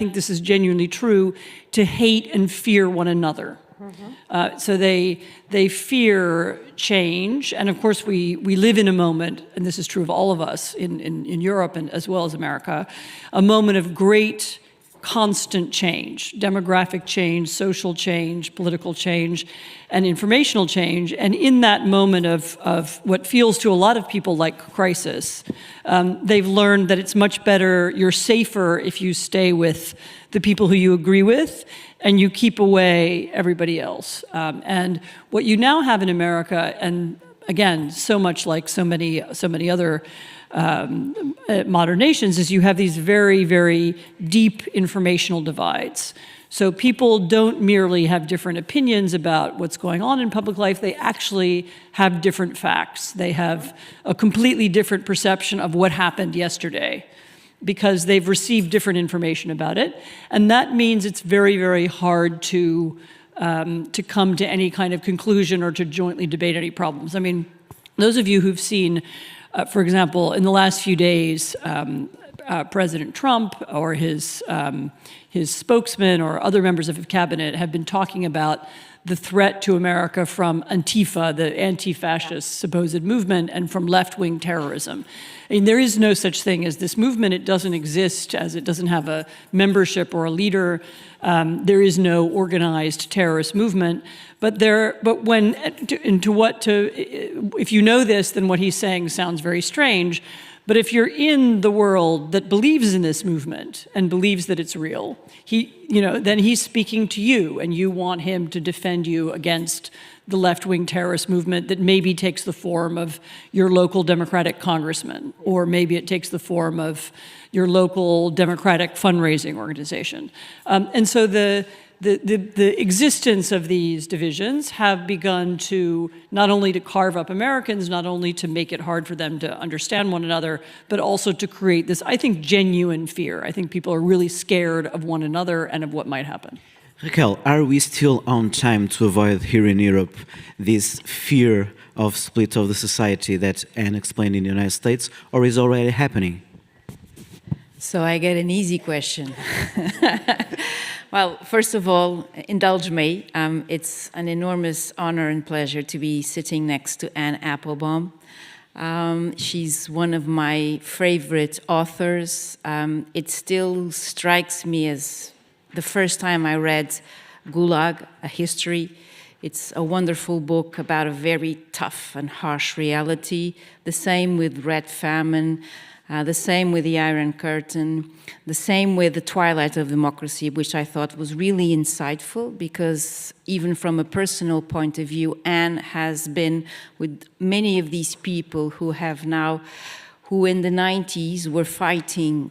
think this is genuinely true, to hate and fear one another. So they fear change, and of course we live in a moment, and this is true of all of us in Europe and as well as America, a moment of great constant change, demographic change, social change, political change, and informational change. And in that moment of what feels to a lot of people like crisis, they've learned that it's much better, you're safer if you stay with the people who you agree with, and you keep away everybody else. And what you now have in America, and again, so much like so many other modern nations, is you have these very, very deep informational divides. So people don't merely have different opinions about what's going on in public life, they actually have different facts. They have a completely different perception of what happened yesterday because they've received different information about it. And that means it's very, very hard to come to any kind of conclusion or to jointly debate any problems. I mean, those of you who've seen, for example, in the last few days, President Trump or his spokesman or other members of his cabinet have been talking about the threat to America from Antifa, the anti-fascist supposed movement, and from left-wing terrorism. I mean, there is no such thing as this movement. It doesn't exist, as it doesn't have a membership or a leader. There is no organized terrorist movement. If you know this, then what he's saying sounds very strange. But if you're in the world that believes in this movement and believes that it's real, then he's speaking to you, and you want him to defend you against the left-wing terrorist movement that maybe takes the form of your local Democratic congressman, or maybe it takes the form of your local Democratic fundraising organization. And so the existence of these divisions have begun to not only to carve up Americans, not only to make it hard for them to understand one another, but also to create this, I think, genuine fear. I think people are really scared of one another and of what might happen. Raquel, are we still on time to avoid here in Europe this fear of split of the society that Anne explained in the United States, or is already happening? So I get an easy question. Well, first of all, indulge me. It's an enormous honor and pleasure to be sitting next to Anne Applebaum. She's one of my favorite authors. It still strikes me as the first time I read Gulag, A History. It's a wonderful book about a very tough and harsh reality. The same with Red Famine. The same with the Iron Curtain, the same with the Twilight of Democracy, which I thought was really insightful because even from a personal point of view, Anne has been with many of these people who in the 90s were fighting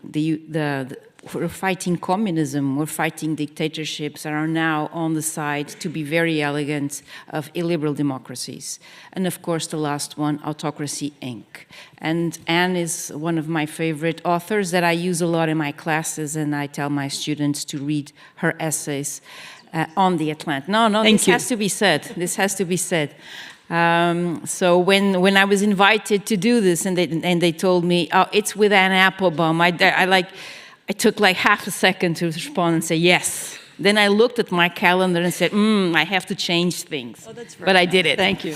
were fighting communism, were fighting dictatorships, and are now on the side, to be very elegant, of illiberal democracies. And of course, the last one, Autocracy, Inc. And Anne is one of my favorite authors that I use a lot in my classes, and I tell my students to read her essays on the Atlantic. This has to be said. This has to be said. So when I was invited to do this, and they told me, oh, it's with Anne Applebaum, I took like half a second to respond and say yes. Then I looked at my calendar and said, I have to change things. Oh, that's but I did it. Thank you.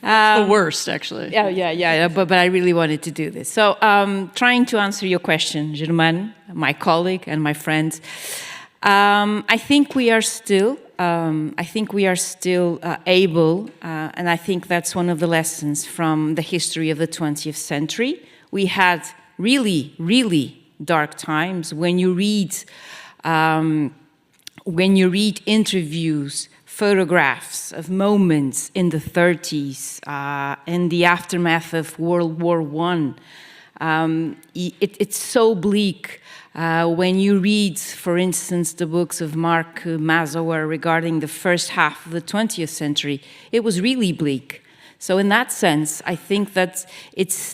The worst, actually. Yeah. But I really wanted to do this. So trying to answer your question, Germaine, my colleague and my friend, I think we are still able, and I think that's one of the lessons from the history of the 20th century. We had really, really dark times. When you read interviews, photographs of moments in the 30s, in the aftermath of World War I, it's so bleak. When you read, for instance, the books of Mark Mazauer regarding the first half of the 20th century, it was really bleak. So in that sense, I think that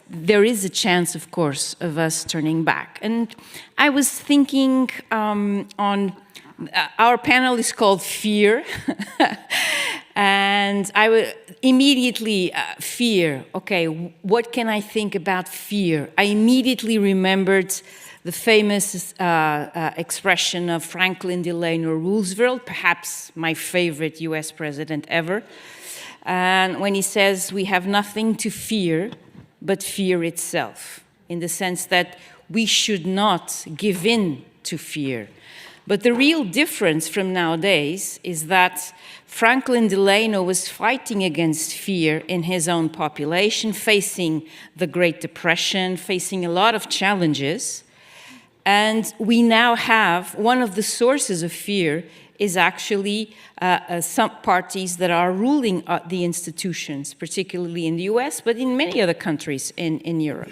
there is a chance, of course, of us turning back. And I was thinking on, our panel is called Fear. And I would immediately, fear, okay, what can I think about fear? I immediately remembered the famous expression of Franklin Delano Roosevelt, perhaps my favorite US president ever, and when he says, we have nothing to fear but fear itself, in the sense that we should not give in to fear. But the real difference from nowadays is that Franklin Delano was fighting against fear in his own population, facing the Great Depression, facing a lot of challenges. And we now have, one of the sources of fear is actually some parties that are ruling the institutions, particularly in the US, but in many other countries in Europe.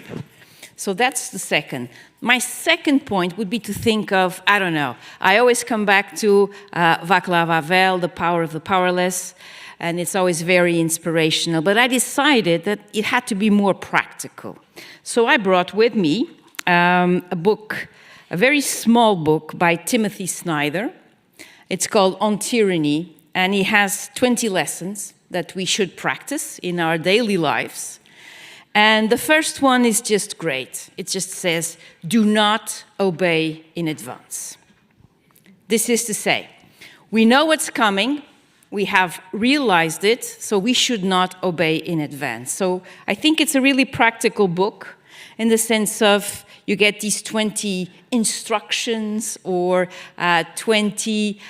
So that's the second. My second point would be to think of, I don't know, I always come back to Václav Havel, The Power of the Powerless, and it's always very inspirational. But I decided that it had to be more practical. So I brought with me a book, a very small book by Timothy Snyder. It's called On Tyranny, and he has 20 lessons that we should practice in our daily lives. And the first one is just great. It just says, do not obey in advance. This is to say, we know what's coming, we have realized it, so we should not obey in advance. So I think it's a really practical book in the sense of you get these 20 instructions or 20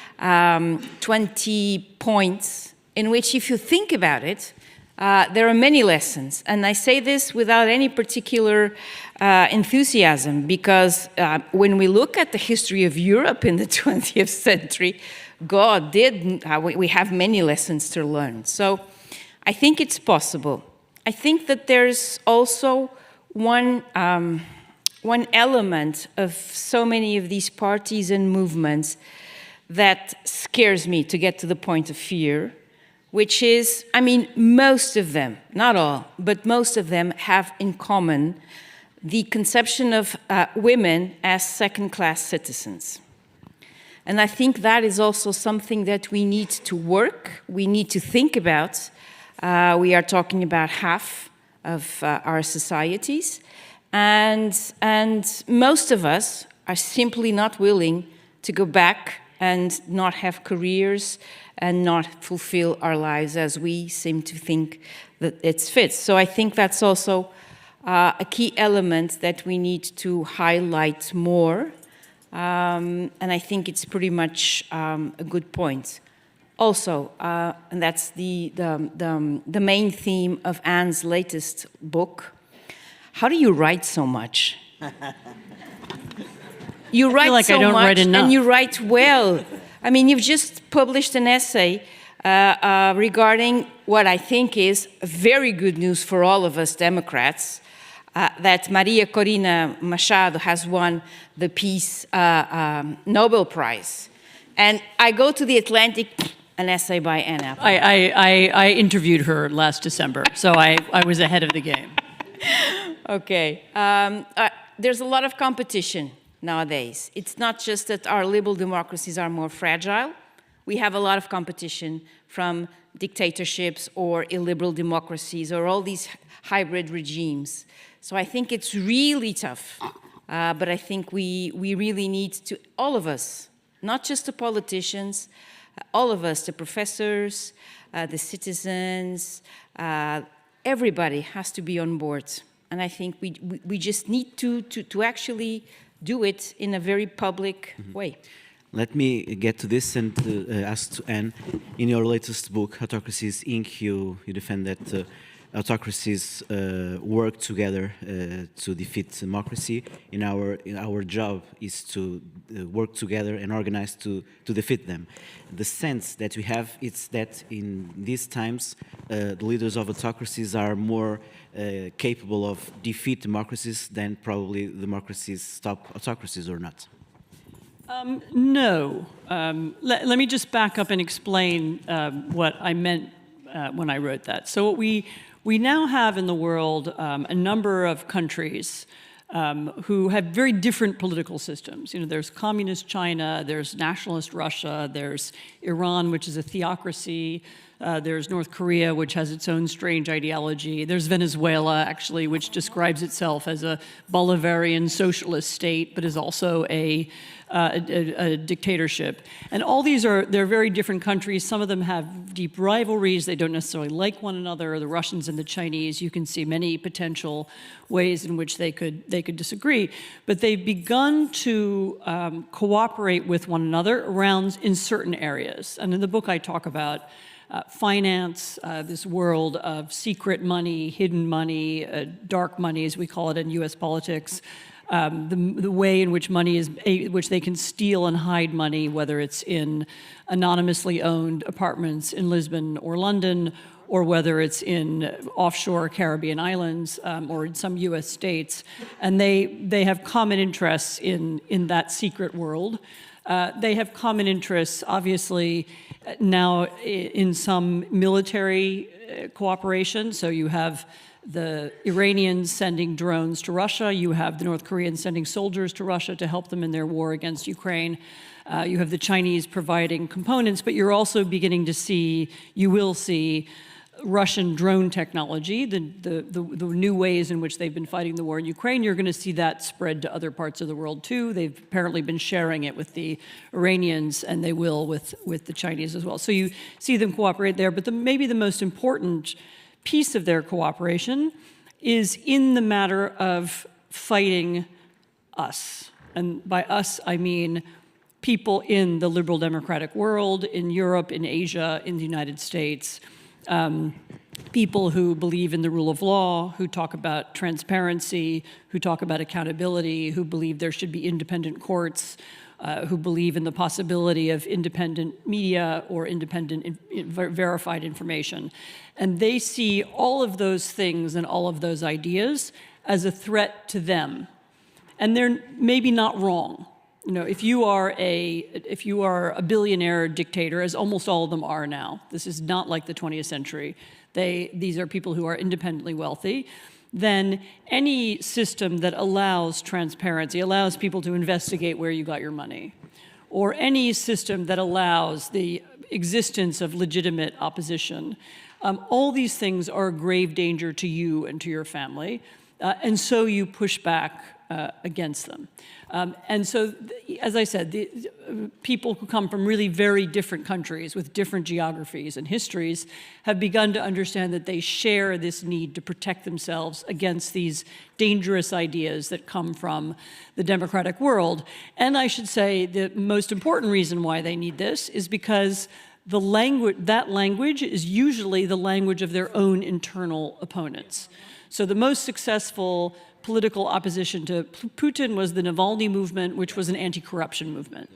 points in which, if you think about it, there are many lessons, and I say this without any particular enthusiasm, because when we look at the history of Europe in the 20th century, God did, we have many lessons to learn. So I think it's possible. I think that there's also one element of so many of these parties and movements that scares me to get to the point of fear, which is, I mean, most of them, not all, but most of them have in common the conception of women as second-class citizens. And I think that is also something that we need to work, we need to think about. We are talking about half of our societies, and most of us are simply not willing to go back and not have careers and not fulfill our lives as we seem to think that it's fit. So I think that's also a key element that we need to highlight more. And I think it's pretty much a good point. Also, and that's the main theme of Anne's latest book. How do you write so much? You write like so I don't much, write enough. and you write well. I mean, you've just published an essay regarding what I think is very good news for all of us Democrats, that Maria Corina Machado has won the Peace Nobel Prize. And I go to The Atlantic, an essay by Anne Appel. I interviewed her last December, so I was ahead of the game. Okay. There's a lot of competition nowadays. It's not just that our liberal democracies are more fragile. We have a lot of competition from dictatorships or illiberal democracies or all these hybrid regimes. So I think it's really tough. But I think we really need to, all of us, not just the politicians, all of us, the professors, the citizens, everybody has to be on board. And I think we just need to actually do it in a very public way. Let me get to this and ask to Anne. In your latest book, Autocracies, Inc., you defend that autocracies work together to defeat democracy. Our job is to work together and organize to defeat them. The sense that we have is that in these times, the leaders of autocracies are more capable of defeat democracies than probably democracies stop autocracies, or not. No. Let me just back up and explain what I meant when I wrote that. So what we now have in the world a number of countries who have very different political systems. You know, there's communist China, there's nationalist Russia, there's Iran, which is a theocracy, There's North Korea, which has its own strange ideology. There's Venezuela, actually, which describes itself as a Bolivarian socialist state, but is also a dictatorship. And all these they're very different countries. Some of them have deep rivalries. They don't necessarily like one another. The Russians and the Chinese, you can see many potential ways in which they could disagree. But they've begun to cooperate with one another in certain areas. And in the book I talk about finance, this world of secret money, hidden money, dark money, as we call it in U.S. politics, the way in which which they can steal and hide money, whether it's in anonymously owned apartments in Lisbon or London, or whether it's in offshore Caribbean islands or in some U.S. states, and they have common interests in that secret world. They have common interests, obviously, now in some military cooperation. So you have the Iranians sending drones to Russia. You have the North Koreans sending soldiers to Russia to help them in their war against Ukraine. You have the Chinese providing components, but you're also beginning to see, you will see, Russian drone technology, the new ways in which they've been fighting the war in Ukraine. You're going to see that spread to other parts of the world too. They've apparently been sharing it with the Iranians, and they will with the Chinese as well. So you see them cooperate there, but maybe the most important piece of their cooperation is in the matter of fighting us. And by us, I mean people in the liberal democratic world, in Europe, in Asia, in the United States, people who believe in the rule of law, who talk about transparency, who talk about accountability, who believe there should be independent courts, who believe in the possibility of independent media or independent verified information. And they see all of those things and all of those ideas as a threat to them. And they're maybe not wrong. You know, if you are a billionaire dictator, as almost all of them are now, this is not like the 20th century. These are people who are independently wealthy. Then any system that allows transparency, allows people to investigate where you got your money, or any system that allows the existence of legitimate opposition, all these things are a grave danger to you and to your family, and so you push back against them. And so, as I said, the people who come from really very different countries with different geographies and histories have begun to understand that they share this need to protect themselves against these dangerous ideas that come from the democratic world. And I should say the most important reason why they need this is because that language is usually the language of their own internal opponents. So the most successful political opposition to Putin was the Navalny movement, which was an anti-corruption movement.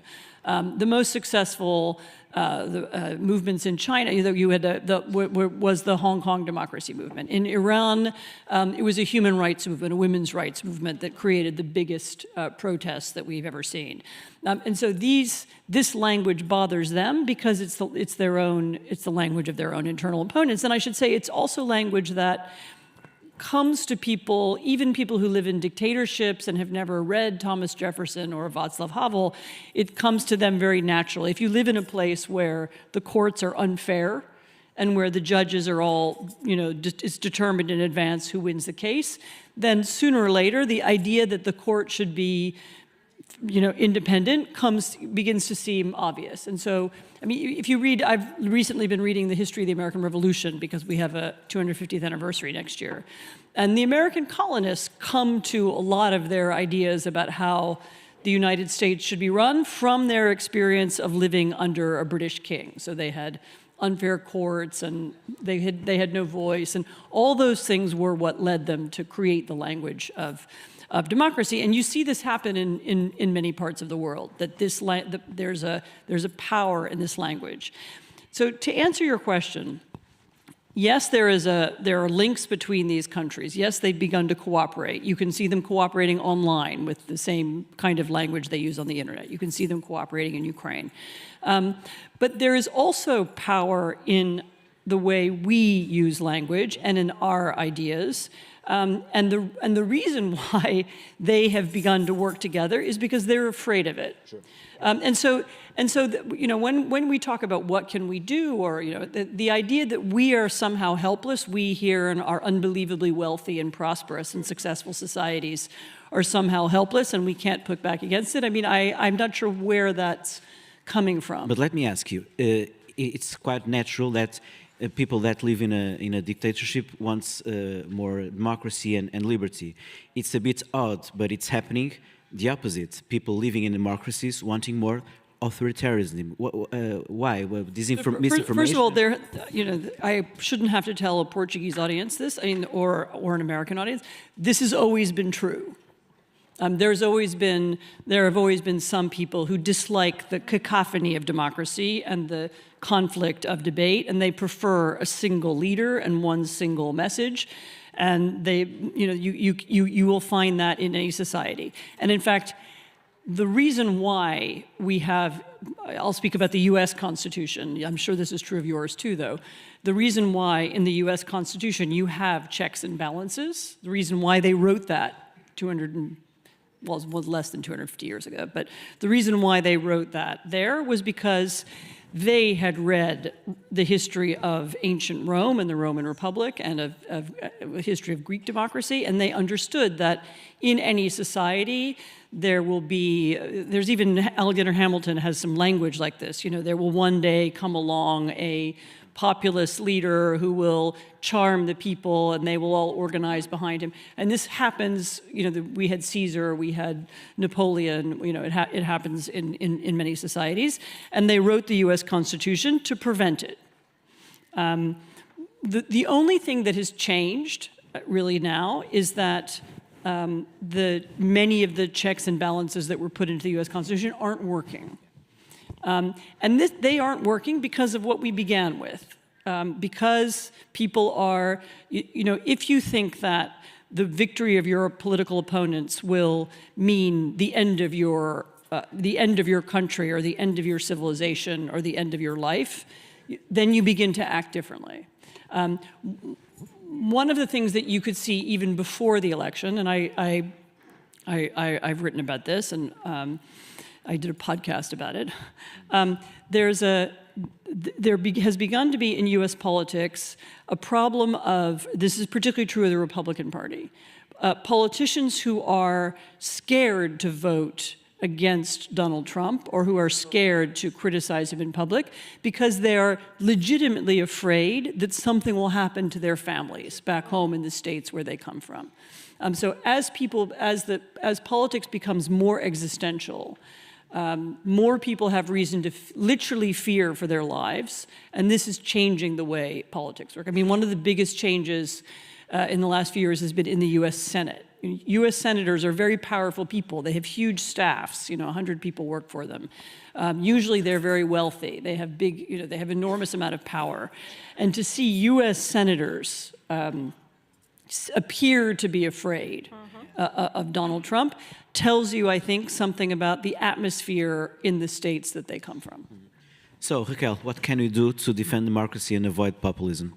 The most successful movements in China, you had was the Hong Kong democracy movement. In Iran, it was a human rights movement, a women's rights movement that created the biggest protests that we've ever seen. And so this language bothers them because it's the language of their own internal opponents. And I should say it's also language that comes to people, even people who live in dictatorships and have never read Thomas Jefferson or Václav Havel, it comes to them very naturally. If you live in a place where the courts are unfair and where the judges are all, it's determined in advance who wins the case, then sooner or later the idea that the court should be independent begins to seem obvious. And so, I mean, if you read, I've recently been reading the history of the American Revolution because we have a 250th anniversary next year. And the American colonists come to a lot of their ideas about how the United States should be run from their experience of living under a British king. So they had unfair courts and they had no voice, and all those things were what led them to create the language of democracy. And you see this happen in many parts of the world, that there's a power in this language. So to answer your question, yes, there are links between these countries. Yes, they've begun to cooperate. You can see them cooperating online with the same kind of language they use on the internet. You can see them cooperating in Ukraine. But there is also power in the way we use language and in our ideas. And the reason why they have begun to work together is because they're afraid of it. Sure. When we talk about what can we do, or the idea that we are somehow helpless, we here in our unbelievably wealthy and prosperous and successful societies are somehow helpless and we can't put back against it. I mean, I'm not sure where that's coming from. But let me ask you, it's quite natural that people that live in a dictatorship wants more democracy and liberty. It's a bit odd, but it's happening the opposite. People living in democracies wanting more authoritarianism. Why? Well, misinformation? First of all, I shouldn't have to tell a Portuguese audience this, or an American audience. This has always been true. There have always been some people who dislike the cacophony of democracy and the conflict of debate, and they prefer a single leader and one single message. And you will find that in any society. And in fact, the reason why we have, I'll speak about the US Constitution. I'm sure this is true of yours too, though. The reason why in the US Constitution you have checks and balances, the reason why they wrote that was less than 250 years ago, but the reason why they wrote that there was because they had read the history of ancient Rome and the Roman Republic and of history of Greek democracy, and they understood that in any society there's even Alexander Hamilton has some language like this. There will one day come along a populist leader who will charm the people and they will all organize behind him. And this happens, we had Caesar, we had Napoleon, it happens in many societies. And they wrote the US Constitution to prevent it. The only thing that has changed really now is that many of the checks and balances that were put into the US Constitution aren't working. They aren't working because of what we began with. Because people are, if you think that the victory of your political opponents will mean the end of your country or the end of your civilization or the end of your life, then you begin to act differently. One of the things that you could see even before the election, and I've written about this, and I did a podcast about it. There has begun to be in U.S. politics a problem of, this is particularly true of the Republican Party, politicians who are scared to vote against Donald Trump or who are scared to criticize him in public because they are legitimately afraid that something will happen to their families back home in the states where they come from. So as politics becomes more existential, more people have reason to literally fear for their lives, and this is changing the way politics work. I mean, one of the biggest changes in the last few years has been in the U.S. Senate. U.S. senators are very powerful people. They have huge staffs. 100 people work for them. Usually, they're very wealthy. They have they have enormous amount of power, and to see U.S. senators appear to be afraid of Donald Trump tells you, I think, something about the atmosphere in the states that they come from. So, Raquel, what can we do to defend democracy and avoid populism?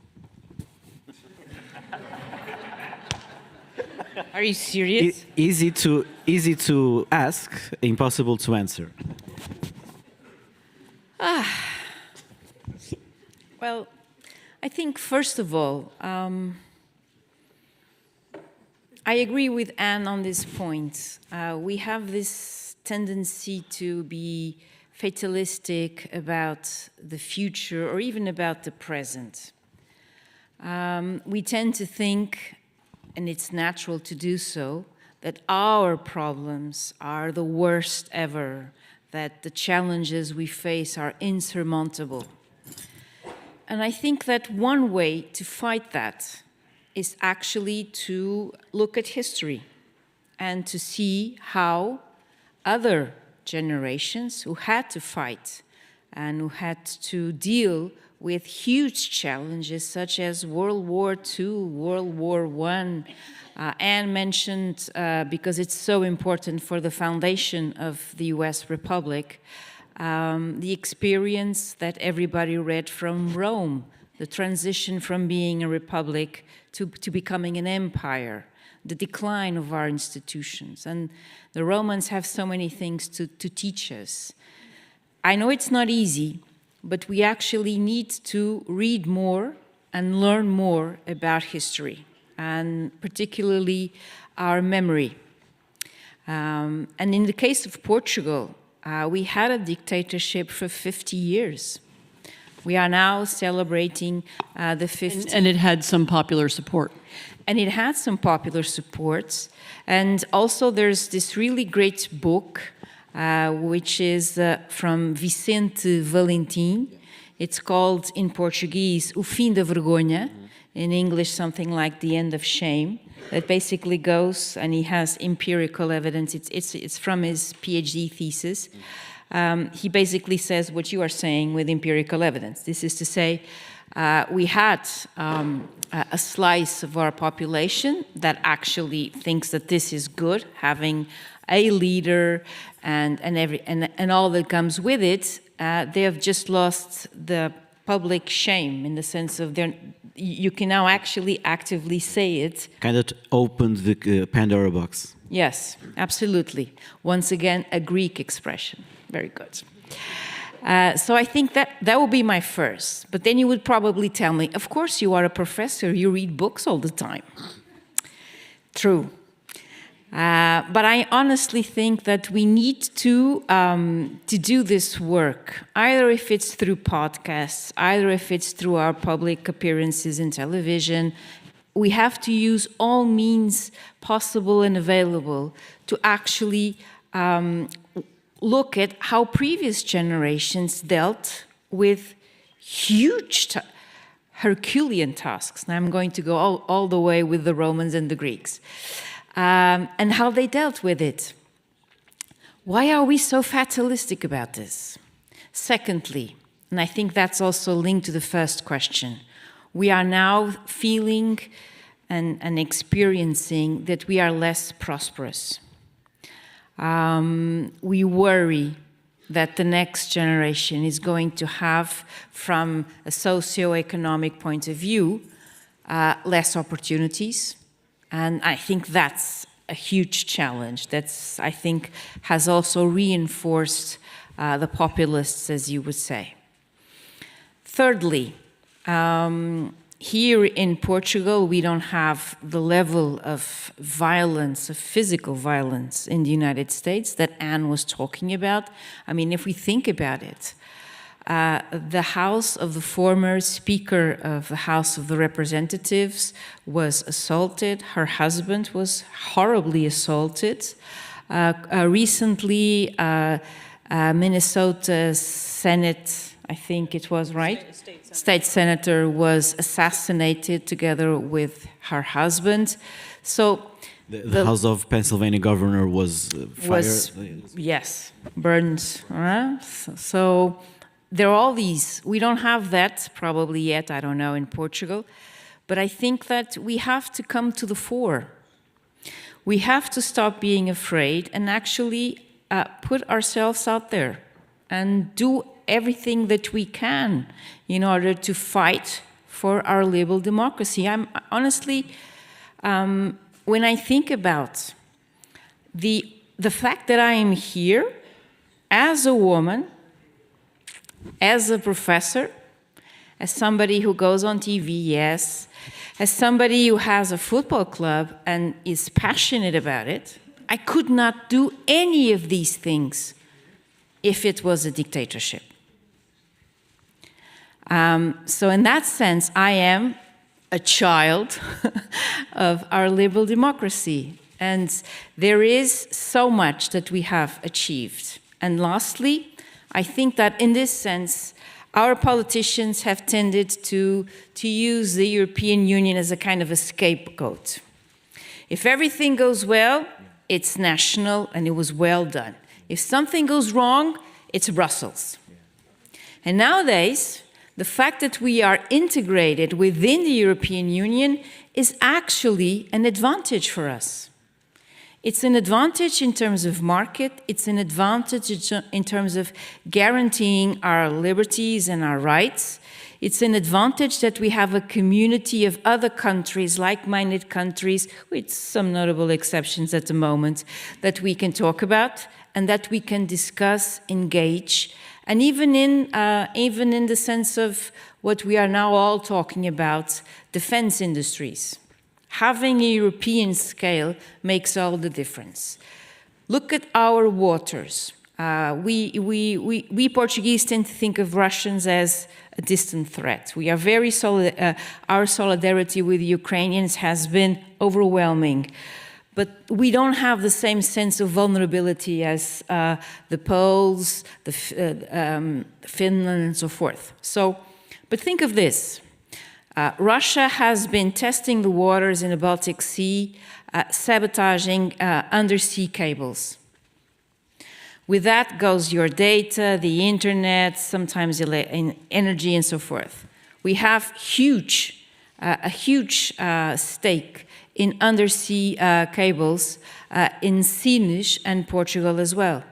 Are you serious? Easy to ask, impossible to answer. Well, I think, first of all, I agree with Anne on this point. We have this tendency to be fatalistic about the future or even about the present. We tend to think, and it's natural to do so, that our problems are the worst ever, that the challenges we face are insurmountable. And I think that one way to fight that is actually to look at history and to see how other generations who had to fight and who had to deal with huge challenges such as World War II, World War I. Anne mentioned, because it's so important for the foundation of the US Republic, the experience that everybody read from Rome, the transition from being a republic to becoming an empire, the decline of our institutions. And the Romans have so many things to teach us. I know it's not easy, but we actually need to read more and learn more about history, and particularly our memory. And in the case of Portugal, we had a dictatorship for 50 years. We are now celebrating the 50th. And it had some popular support. And it had some popular support. And also there's this really great book, which is from Vicente Valentim. It's called, in Portuguese, O Fim da Vergonha. In English, something like The End of Shame. That basically goes, and he has empirical evidence. It's from his PhD thesis. He basically says what you are saying with empirical evidence. This is to say, we had a slice of our population that actually thinks that this is good, having a leader and all that comes with it. They have just lost the public shame, in the sense of you can now actually actively say it. Kind of opened the Pandora box. Yes, absolutely. Once again, a Greek expression. Very good. So I think that would be my first. But then you would probably tell me, of course you are a professor, you read books all the time. True. But I honestly think that we need to do this work, either if it's through podcasts, either if it's through our public appearances in television. We have to use all means possible and available to actually look at how previous generations dealt with huge Herculean tasks. Now I'm going to go all the way with the Romans and the Greeks. And how they dealt with it. Why are we so fatalistic about this? Secondly, and I think that's also linked to the first question, we are now feeling and experiencing that we are less prosperous. We worry that the next generation is going to have, from a socio-economic point of view, less opportunities. And I think that's a huge challenge. That's, I think, has also reinforced the populists, as you would say. Thirdly, here in Portugal, we don't have the level of violence, of physical violence in the United States that Anne was talking about. I mean, if we think about it, the house of the former Speaker of the House of the Representatives was assaulted. Her husband was horribly assaulted. Recently, Minnesota Senate, I think it was, right? State Senator was assassinated together with her husband. So the House of Pennsylvania governor was fired. Yes, burned. So there are all these. We don't have that probably yet, I don't know, in Portugal. But I think that we have to come to the fore. We have to stop being afraid and actually put ourselves out there and do everything that we can in order to fight for our liberal democracy. I'm honestly, when I think about the fact that I am here as a woman, as a professor, as somebody who goes on TV, yes, as somebody who has a football club and is passionate about it, I could not do any of these things if it was a dictatorship. So in that sense, I am a child of our liberal democracy. And there is so much that we have achieved. And lastly, I think that in this sense, our politicians have tended to use the European Union as a kind of a scapegoat. If everything goes well, it's national and it was well done. If something goes wrong, it's Brussels. And nowadays, the fact that we are integrated within the European Union is actually an advantage for us. It's an advantage in terms of market, it's an advantage in terms of guaranteeing our liberties and our rights. It's an advantage that we have a community of other countries, like-minded countries, with some notable exceptions at the moment, that we can talk about and that we can discuss, engage, and even in the sense of what we are now all talking about, defense industries. Having a European scale makes all the difference. Look at our waters. We Portuguese tend to think of Russians as a distant threat. We are very our solidarity with the Ukrainians has been overwhelming. But we don't have the same sense of vulnerability as the Poles, Finland, and so forth. But think of this. Russia has been testing the waters in the Baltic Sea, sabotaging undersea cables. With that goes your data, the internet, sometimes energy, and so forth. We have a huge stake in undersea cables in Sines and Portugal as well.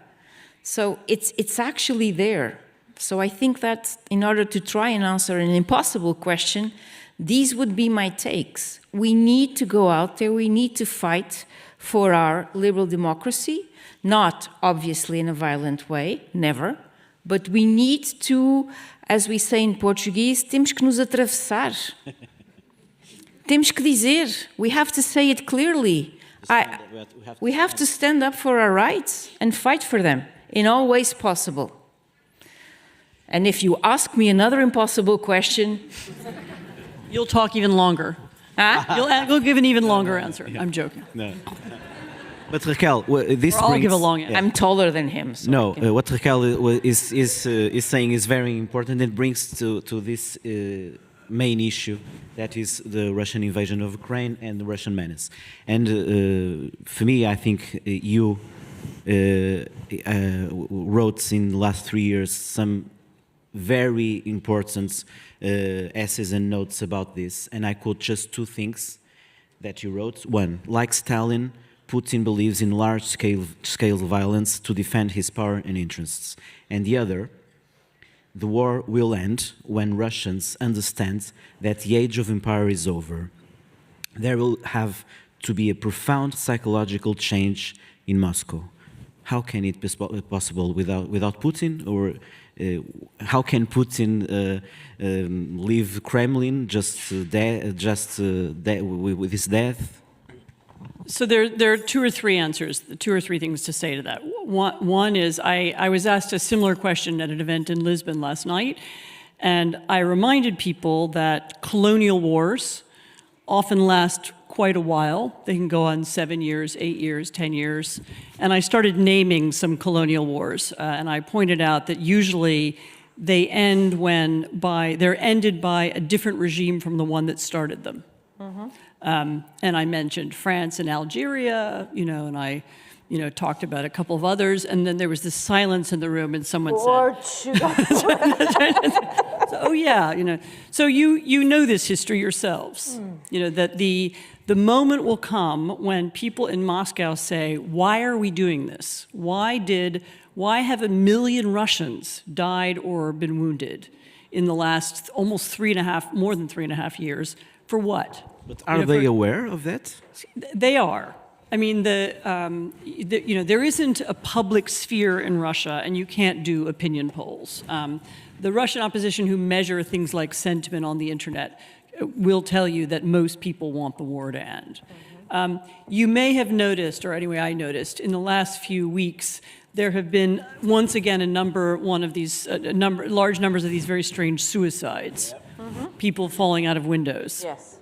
So it's actually there. So I think that in order to try and answer an impossible question, these would be my takes. We need to go out there, we need to fight for our liberal democracy, not obviously in a violent way, never, but we need to, as we say in Portuguese, temos que nos atravessar. Temos que dizer, we have to say it clearly. We have to stand up for our rights and fight for them in all ways possible. And if you ask me another impossible question... You'll talk even longer. Huh? You'll give an even longer answer. I'm joking. No. But Raquel, this I'll brings... give a long answer. I'm taller than him. So No, what Raquel is saying is very important. It brings to this main issue, that is the Russian invasion of Ukraine and the Russian menace. And for me, I think you wrote in the last 3 years some very important essays and notes about this. And I quote just two things that you wrote. One, like Stalin, Putin believes in large-scale violence to defend his power and interests. And the other, the war will end when Russians understand that the age of empire is over. There will have to be a profound psychological change in Moscow. How can it be possible without Putin? Or how can Putin leave Kremlin with his death? So there are two or three answers, two or three things to say to that. One is I was asked a similar question at an event in Lisbon last night, and I reminded people that colonial wars often last quite a while. They can go on 7 years, 8 years, 10 years. And I started naming some colonial wars, and I pointed out that usually they end they're ended by a different regime from the one that started them. Mm-hmm. And I mentioned France and Algeria, and I, talked about a couple of others, and then there was this silence in the room, and someone said, "Oh yeah, So you know this history yourselves, that the moment will come when people in Moscow say, why are we doing this? Why have 1 million Russians died or been wounded in the last almost more than 3.5 years? For what? But are they aware of that? They are. I mean, there isn't a public sphere in Russia, and you can't do opinion polls. The Russian opposition who measure things like sentiment on the internet will tell you that most people want the war to end. Mm-hmm. You may have noticed, or anyway I noticed, in the last few weeks, there have been once again large numbers of these very strange suicides, mm-hmm. People falling out of windows. Yes.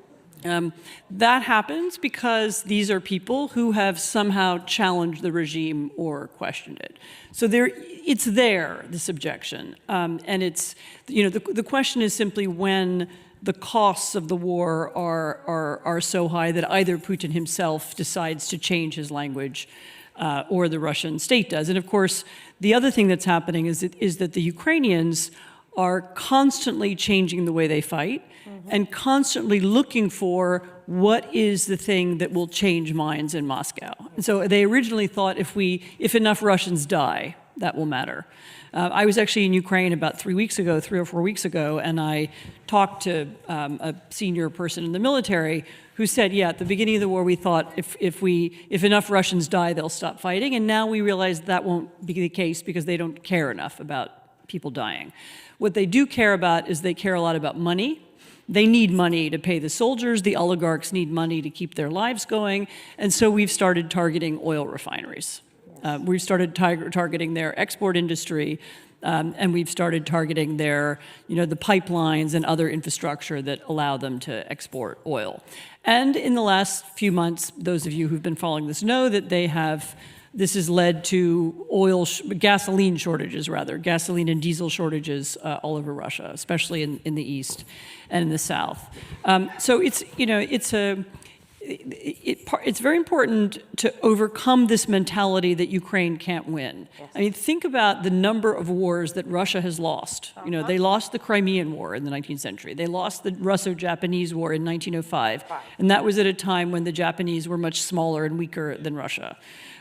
That happens because these are people who have somehow challenged the regime or questioned it. So it's there, this objection. And it's, the question is simply when the costs of the war are so high that either Putin himself decides to change his language or the Russian state does. And of course, the other thing that's happening is that the Ukrainians are constantly changing the way they fight, mm-hmm. and constantly looking for what is the thing that will change minds in Moscow. And so they originally thought if enough Russians die, that will matter. I was actually in Ukraine about 3 or 4 weeks ago, and I talked to a senior person in the military who said, yeah, at the beginning of the war we thought if enough Russians die, they'll stop fighting, and now we realize that won't be the case because they don't care enough about people dying. What they do care about is they care a lot about money. They need money to pay the soldiers. The oligarchs need money to keep their lives going. And so we've started targeting oil refineries. We've started targeting their export industry, and we've started targeting their, the pipelines and other infrastructure that allow them to export oil. And in the last few months, those of you who've been following this know that this has led to gasoline shortages, gasoline and diesel shortages all over Russia, especially in the east and in the south. So it's very important to overcome this mentality that Ukraine can't win. Yes. I mean, think about the number of wars that Russia has lost. They lost the Crimean War in the 19th century. They lost the Russo-Japanese War in 1905, and that was at a time when the Japanese were much smaller and weaker than Russia.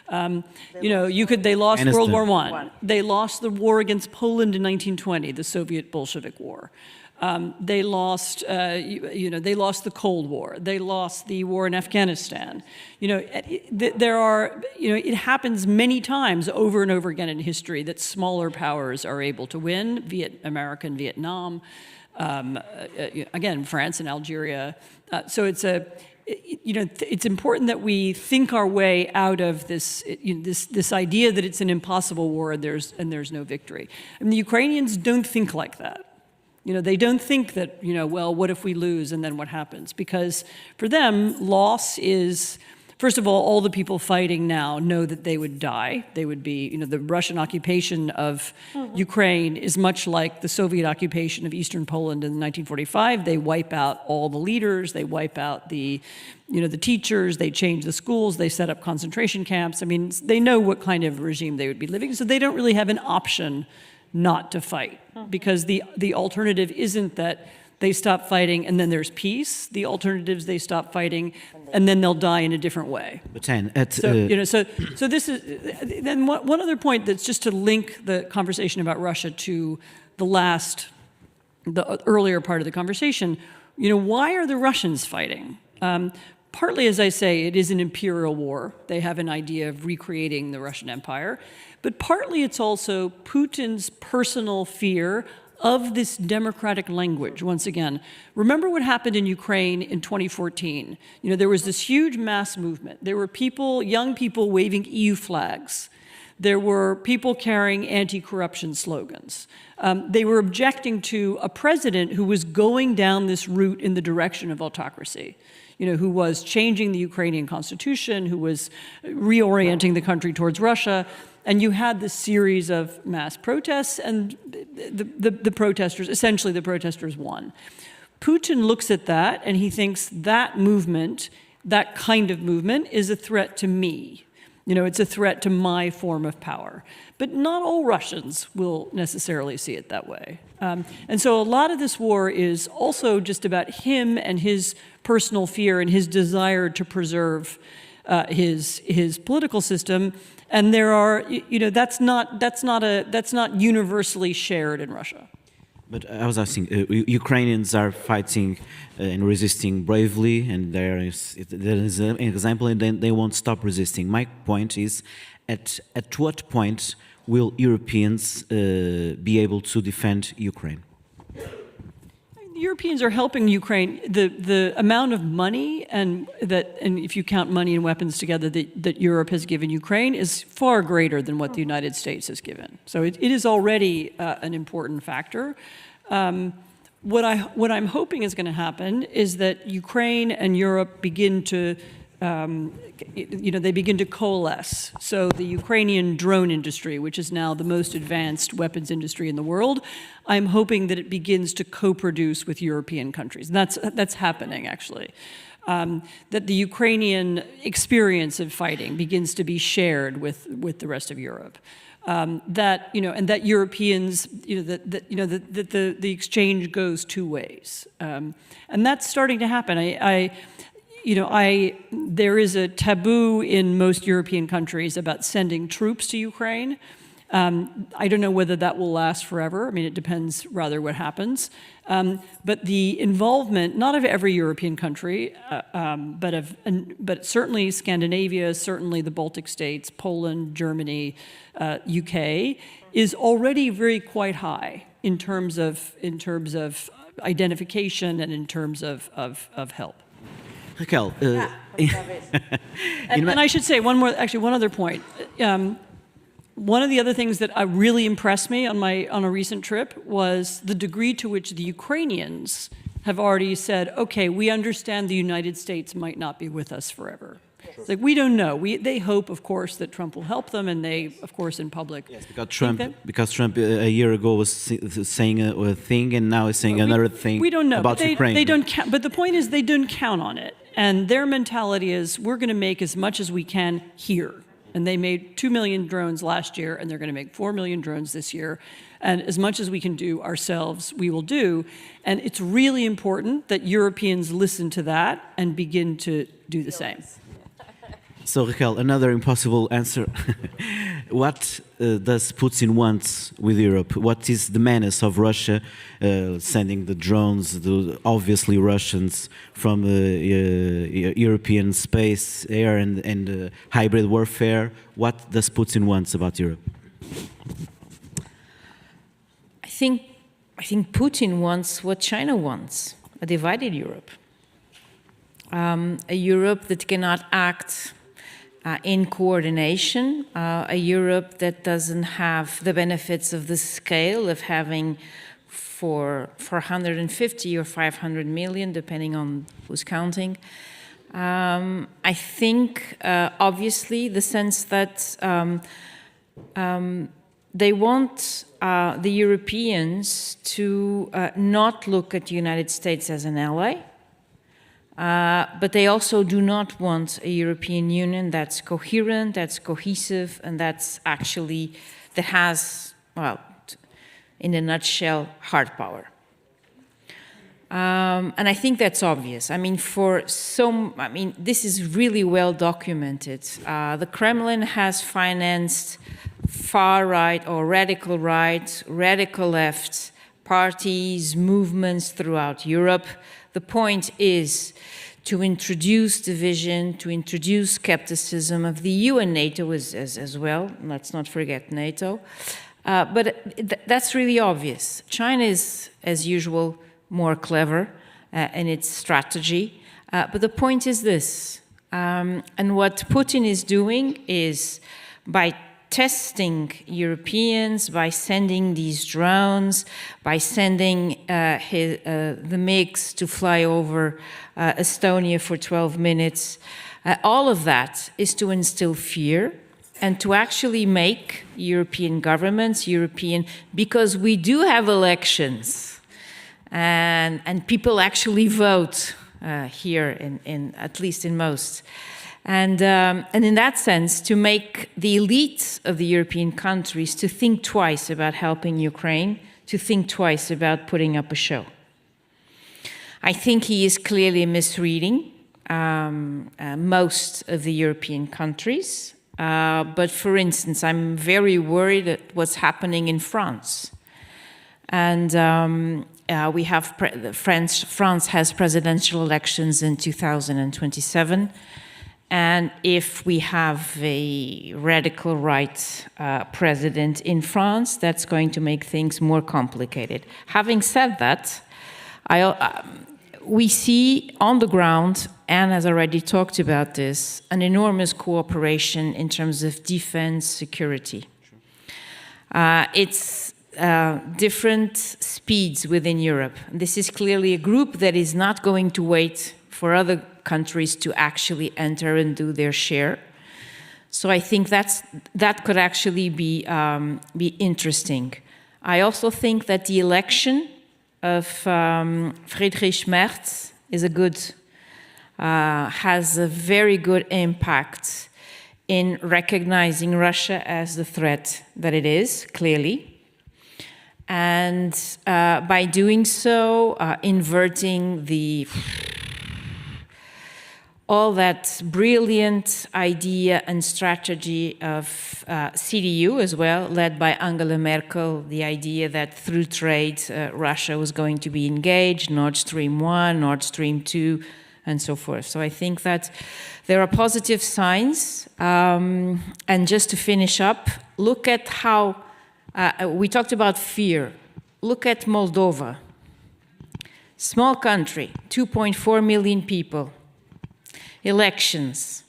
They lost World War I. They lost the war against Poland in 1920, the Soviet Bolshevik War. They lost the Cold War. They lost the war in Afghanistan. It happens many times over and over again in history that smaller powers are able to win. America and Vietnam, again, France and Algeria. So it's important that we think our way out of this idea that it's an impossible war and there's no victory. I mean, the Ukrainians don't think like that. They don't think that, well, what if we lose and then what happens? Because for them, loss is, first of all the people fighting now know that they would die. They would be, the Russian occupation of Ukraine is much like the Soviet occupation of Eastern Poland in 1945. They wipe out all the leaders. They wipe out the teachers. They change the schools. They set up concentration camps. I mean, they know what kind of regime they would be living, so they don't really have an option not to fight, because the alternative isn't that they stop fighting and then there's peace. The alternative is they stop fighting and then they'll die in a different way. But Anne, so this is then one other point that's just to link the conversation about Russia to the earlier part of the conversation. Why are the Russians fighting? Partly, as I say, it is an imperial war. They have an idea of recreating the Russian Empire. But partly it's also Putin's personal fear of this democratic language. Once again, remember what happened in Ukraine in 2014. There was this huge mass movement. There were young people waving EU flags. There were people carrying anti-corruption slogans. They were objecting to a president who was going down this route in the direction of autocracy. Who was changing the Ukrainian constitution, who was reorienting the country towards Russia. And you had this series of mass protests, and the protesters won. Putin looks at that, and he thinks that movement, that kind of movement, is a threat to me. It's a threat to my form of power. But not all Russians will necessarily see it that way. And so a lot of this war is also just about him and his personal fear and his desire to preserve his political system. And there are, that's not universally shared in Russia. But I was asking, Ukrainians are fighting and resisting bravely, and there is an example, and then they won't stop resisting. My point is, at what point will Europeans be able to defend Ukraine? The Europeans are helping Ukraine. The amount of money and if you count money and weapons together that Europe has given Ukraine is far greater than what the United States has given. So it is already an important factor. What I'm hoping is going to happen is that Ukraine and Europe begin to they begin to coalesce. So the Ukrainian drone industry, which is now the most advanced weapons industry in the world, I'm hoping that it begins to co-produce with European countries. And that's happening, actually. That the Ukrainian experience of fighting begins to be shared with the rest of Europe. And that Europeans, that the exchange goes two ways. And that's starting to happen. There is a taboo in most European countries about sending troops to Ukraine. I don't know whether that will last forever. I mean, it depends rather what happens. But the involvement, not of every European country, but certainly Scandinavia, certainly the Baltic states, Poland, Germany, UK, is already quite high in terms of identification and in terms of help. Raquel, And I should say one other point. One of the other things that really impressed me on a recent trip was the degree to which the Ukrainians have already said, okay, we understand the United States might not be with us forever. It's like, we don't know. They hope, of course, that Trump will help them, and they, of course, in public. Yes, because Trump a year ago was saying a thing, and now is saying another thing. We don't know about Ukraine. They don't count, but the point is, they don't count on it, and their mentality is, we're going to make as much as we can here. And they made 2 million drones last year, and they're going to make 4 million drones this year. And as much as we can do ourselves, we will do. And it's really important that Europeans listen to that and begin to do the same. So, Raquel, another impossible answer. What does Putin want with Europe? What is the menace of Russia sending the drones, obviously Russians, from European space, air, and hybrid warfare? What does Putin want about Europe? I think Putin wants what China wants, a divided Europe. A Europe that cannot act in coordination, a Europe that doesn't have the benefits of the scale of having 450 or 500 million, depending on who's counting. I think, obviously, the sense that they want the Europeans to not look at the United States as an ally. But they also do not want a European Union that's coherent, that's cohesive, and that has, well, in a nutshell, hard power. And I think that's obvious. I mean, this is really well documented. The Kremlin has financed far right or radical right, radical left parties, movements throughout Europe. The point is to introduce division, to introduce skepticism of the EU and NATO as well. Let's not forget NATO. But that's really obvious. China is, as usual, more clever in its strategy. But the point is this. And what Putin is doing is, by testing Europeans, by sending these drones, by sending the MiGs to fly over Estonia for 12 minutes, all of that is to instill fear and to actually make European governments because we do have elections and people actually vote here, in at least in most. And in that sense, to make the elites of the European countries to think twice about helping Ukraine, to think twice about putting up a show. I think he is clearly misreading most of the European countries. But for instance, I'm very worried at what's happening in France. And we have France has presidential elections in 2027. And if we have a radical right president in France, that's going to make things more complicated. Having said that, we see on the ground, Anne has already talked about this, an enormous cooperation in terms of defense security. It's different speeds within Europe. This is clearly a group that is not going to wait for other countries to actually enter and do their share. So I think that could actually be interesting. I also think that the election of Friedrich Merz has a very good impact in recognizing Russia as the threat that it is, clearly. And by doing so, inverting the all that brilliant idea and strategy of CDU as well, led by Angela Merkel, the idea that through trade Russia was going to be engaged, Nord Stream 1, Nord Stream 2, and so forth. So I think that there are positive signs. And just to finish up, look at how, we talked about fear. Look at Moldova. Small country, 2.4 million people. Elections,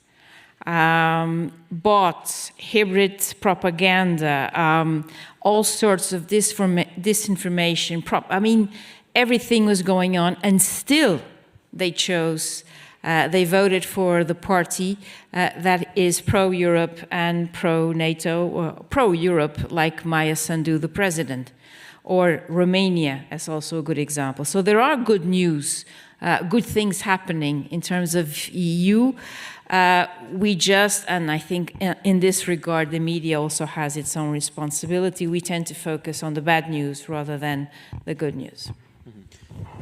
bots, hybrid propaganda, all sorts of disinformation. I mean, everything was going on, and still they chose, they voted for the party that is pro-Europe and pro-NATO, pro-Europe, like Maya Sandu, the president, or Romania as also a good example. So there are good news. Good things happening in terms of EU. We just, and I think in this regard, the media also has its own responsibility. We tend to focus on the bad news rather than the good news.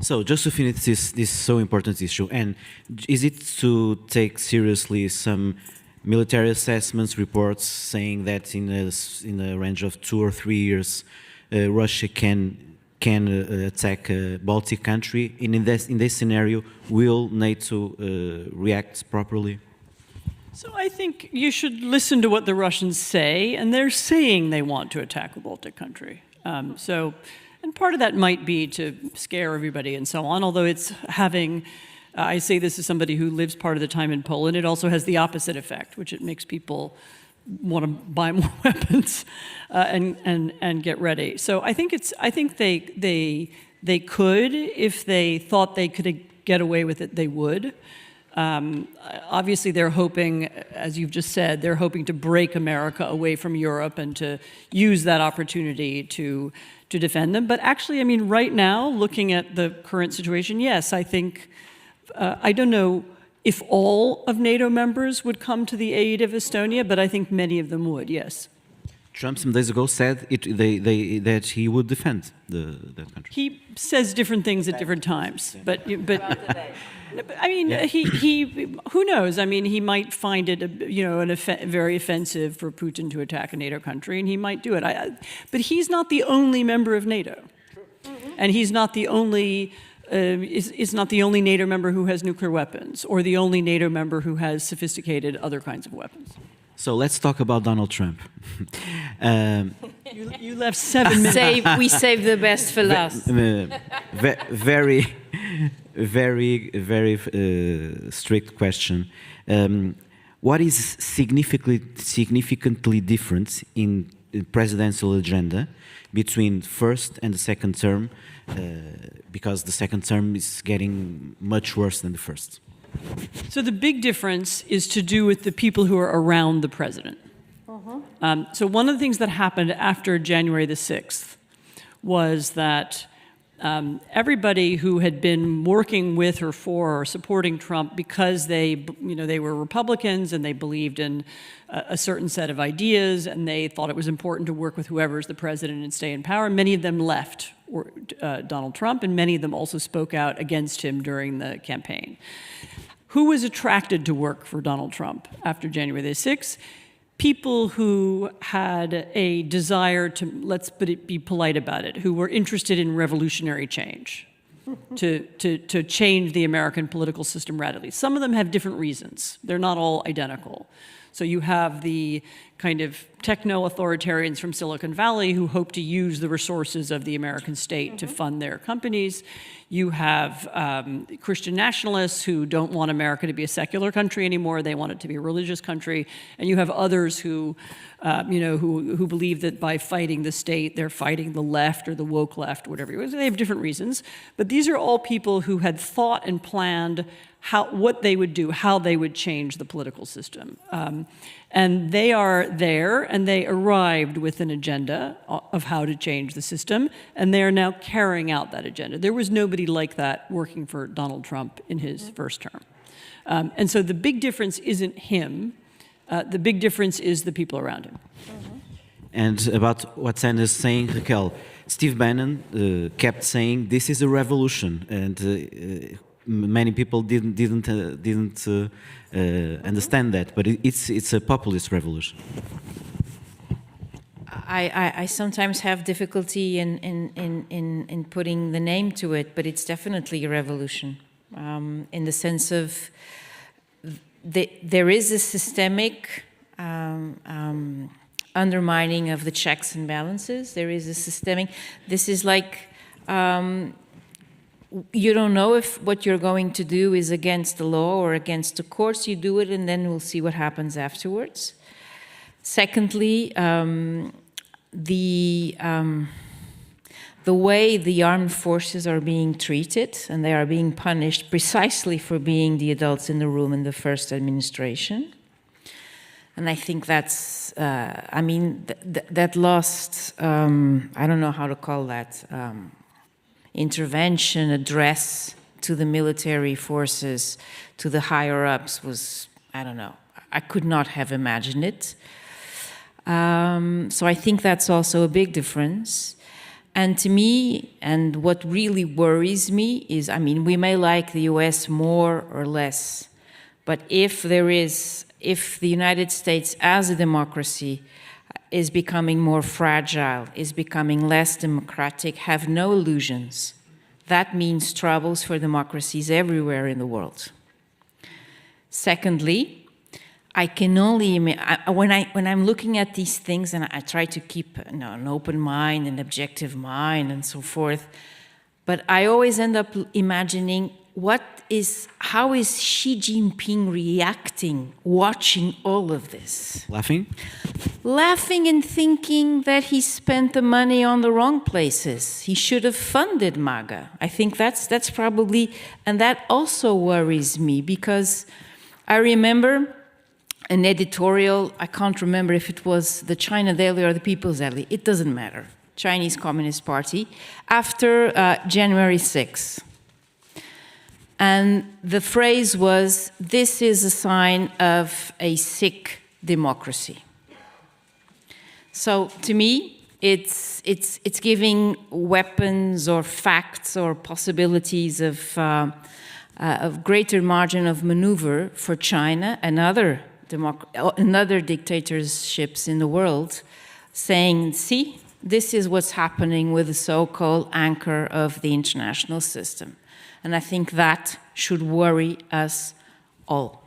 So just to finish this so important issue, and is it to take seriously some military assessments reports saying that in a range of 2 or 3 years, Russia can attack a Baltic country? And in this scenario, will NATO react properly? So I think you should listen to what the Russians say, and they're saying they want to attack a Baltic country. And part of that might be to scare everybody and so on, although it's having, I say this as somebody who lives part of the time in Poland, it also has the opposite effect, which it makes people want to buy more weapons and get ready. So I think they could, if they thought they could get away with it, they would. Obviously, they're hoping, as you've just said, they're hoping to break America away from Europe and to use that opportunity to defend them. But actually, I mean, right now, looking at the current situation, yes, I think, I don't know if all of NATO members would come to the aid of Estonia, but I think many of them would, yes. Trump some days ago said that he would defend that country. He says different things at different times, but I mean, he who knows? I mean, he might find it, very offensive for Putin to attack a NATO country, and he might do it. But he's not the only member of NATO, and he's not the only. Is not the only NATO member who has nuclear weapons, or the only NATO member who has sophisticated other kinds of weapons. So let's talk about Donald Trump. You left 7 minutes. We saved the best for last. Very strict question. What is significantly different in the presidential agenda between first and the second term, because the second term is getting much worse than the first? So the big difference is to do with the people who are around the president. So one of the things that happened after January the 6th was that everybody who had been working with or for or supporting Trump because they were Republicans and they believed in a certain set of ideas and they thought it was important to work with whoever's the president and stay in power, many of them left Donald Trump, and many of them also spoke out against him during the campaign. Who was attracted to work for Donald Trump after January the 6th? People who had a desire to, let's be polite about it, who were interested in revolutionary change, to change the American political system radically. Some of them have different reasons. They're not all identical. So you have the kind of techno-authoritarians from Silicon Valley who hope to use the resources of the American state to fund their companies. You have Christian nationalists who don't want America to be a secular country anymore. They want it to be a religious country. And you have others who, who believe that by fighting the state, they're fighting the left or the woke left, whatever. They have different reasons. But these are all people who had thought and planned what they would do, how they would change the political system. And they are there, and they arrived with an agenda of how to change the system, and they are now carrying out that agenda. There was nobody like that working for Donald Trump in his first term. And so the big difference isn't him. The big difference is the people around him. And about what Anna is saying, Raquel, Steve Bannon kept saying this is a revolution, and many people didn't understand that, but it's a populist revolution. I sometimes have difficulty in putting the name to it, but it's definitely a revolution, in the sense of there is a systemic undermining of the checks and balances. There is a systemic, this is like, you don't know if what you're going to do is against the law or against the courts. You do it and then we'll see what happens afterwards. Secondly, the way the armed forces are being treated, and they are being punished precisely for being the adults in the room in the first administration. And I think that's, I mean, that lost, I don't know how to call that, intervention, address to the military forces, to the higher-ups was, I don't know, I could not have imagined it. So I think that's also a big difference. And to me, and what really worries me is, I mean, we may like the US more or less, but if the United States as a democracy is becoming more fragile, is becoming less democratic, have no illusions. That means troubles for democracies everywhere in the world. Secondly, I can only, when I'm looking at these things, and I try to keep an open mind, an objective mind, and so forth, but I always end up imagining how is Xi Jinping reacting, watching all of this? Laughing? Laughing and thinking that he spent the money on the wrong places. He should have funded MAGA. I think that's probably, and that also worries me, because I remember an editorial, I can't remember if it was the China Daily or the People's Daily, it doesn't matter, Chinese Communist Party, after January 6th. And the phrase was, this is a sign of a sick democracy. So to me, it's giving weapons or facts or possibilities of greater margin of maneuver for China and other dictatorships in the world, saying, see, this is what's happening with the so-called anchor of the international system. And I think that should worry us all.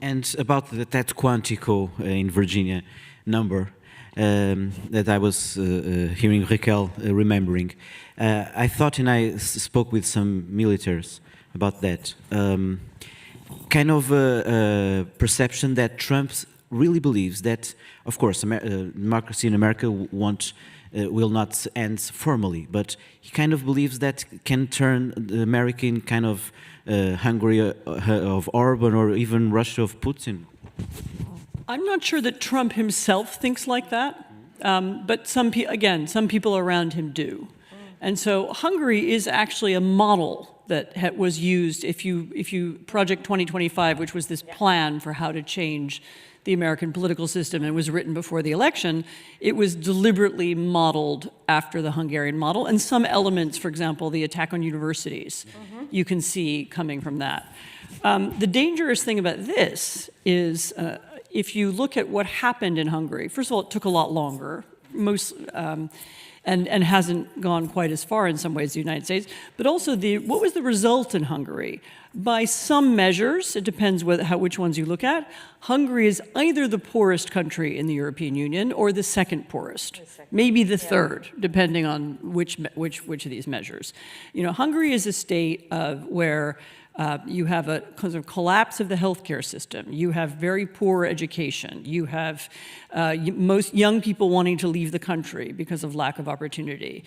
And about that Quantico in Virginia number that I was hearing Raquel remembering, I thought, and I spoke with some militaries about that, kind of a perception that Trump really believes that, of course, democracy in America will not end formally, but he kind of believes that can turn the American kind of Hungary of Orban or even Russia of Putin. I'm not sure that Trump himself thinks like that, but some people around him do. And so Hungary is actually a model that was used, if you Project 2025, which was this plan for how to change the American political system, and was written before the election, it was deliberately modeled after the Hungarian model, and some elements, for example, the attack on universities, you can see coming from that. The dangerous thing about this is, if you look at what happened in Hungary, first of all, it took a lot longer, and hasn't gone quite as far in some ways as the United States, but also what was the result in Hungary? By some measures, it depends which ones you look at, Hungary is either the poorest country in the European Union or the second poorest, maybe the third, depending on which of these measures. You know, Hungary is a state where you have a kind of collapse of the healthcare system. You have very poor education. You have most young people wanting to leave the country because of lack of opportunity.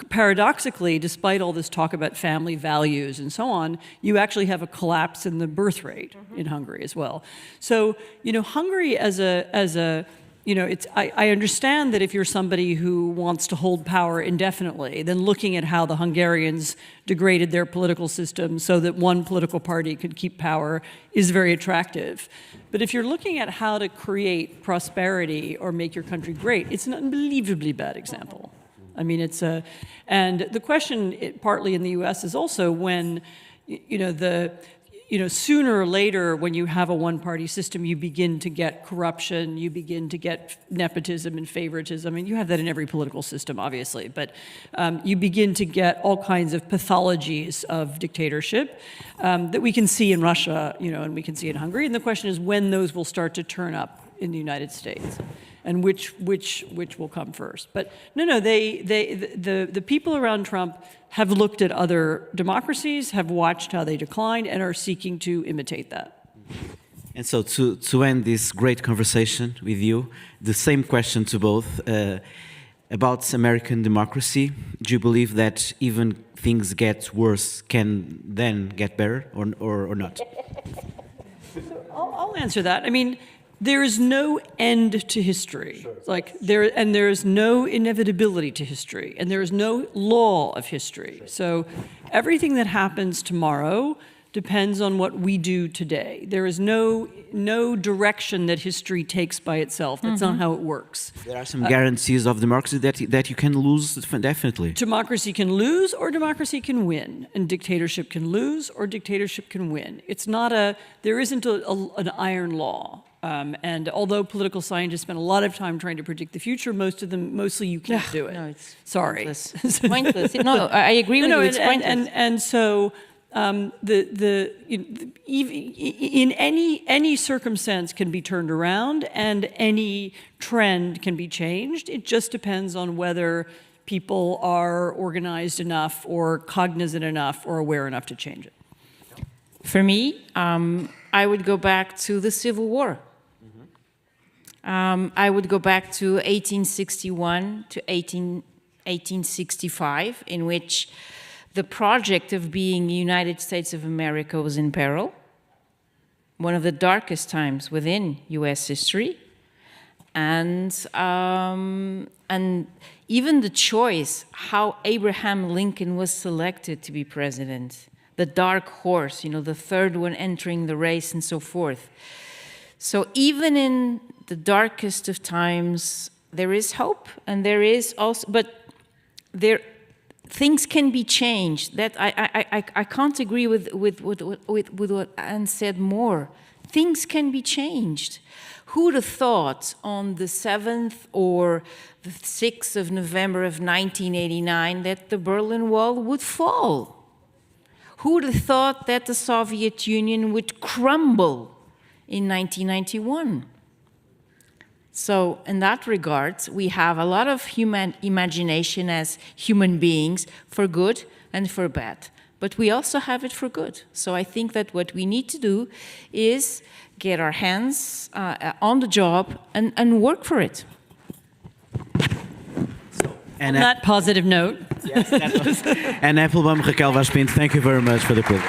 Paradoxically, despite all this talk about family values and so on, you actually have a collapse in the birth rate in Hungary as well. So, you know, Hungary as a you know, I understand that if you're somebody who wants to hold power indefinitely, then looking at how the Hungarians degraded their political system so that one political party could keep power is very attractive. But if you're looking at how to create prosperity or make your country great, it's an unbelievably bad example. I mean, and the question, partly in the U.S., is also when, sooner or later, when you have a one-party system, you begin to get corruption, you begin to get nepotism and favoritism. I mean, you have that in every political system, obviously, but you begin to get all kinds of pathologies of dictatorship that we can see in Russia, and we can see in Hungary. And the question is when those will start to turn up in the United States, and which will come first. But the people around Trump have looked at other democracies, have watched how they declined, and are seeking to imitate that. And so to end this great conversation with you, the same question to both, about American democracy. Do you believe that even things get worse can then get better, or not? I'll answer that. I mean, there is no end to history. Sure. There is no inevitability to history, and there is no law of history. So everything that happens tomorrow depends on what we do today. There is no direction that history takes by itself. That's not how it works. There are some guarantees of democracy that you can lose, definitely. Democracy can lose or democracy can win, and dictatorship can lose or dictatorship can win. It's not there isn't an iron law. And although political scientists spend a lot of time trying to predict the future, mostly you can't do it. No, it's sorry. Pointless. It's pointless. No, I agree with you. It's pointless. And so in any circumstance can be turned around, and any trend can be changed. It just depends on whether people are organized enough, or cognizant enough, or aware enough to change it. For me, I would go back to the Civil War. I would go back to 1861 to 1865, in which the project of being United States of America was in peril, one of the darkest times within U.S. history, and even the choice how Abraham Lincoln was selected to be president, the dark horse, the third one entering the race, and so forth. So even in the darkest of times, there is hope, and there is also, but things can be changed. That I can't agree with what Anne said more. Things can be changed. Who'd have thought on the 7th or the 6th of November of 1989 that the Berlin Wall would fall? Who would have thought that the Soviet Union would crumble in 1991? So in that regard, we have a lot of human imagination as human beings, for good and for bad. But we also have it for good. So I think that what we need to do is get our hands on the job and work for it. On that positive note. Yes, and Applebaum, Raquel Vaz Pinto, thank you very much for the book.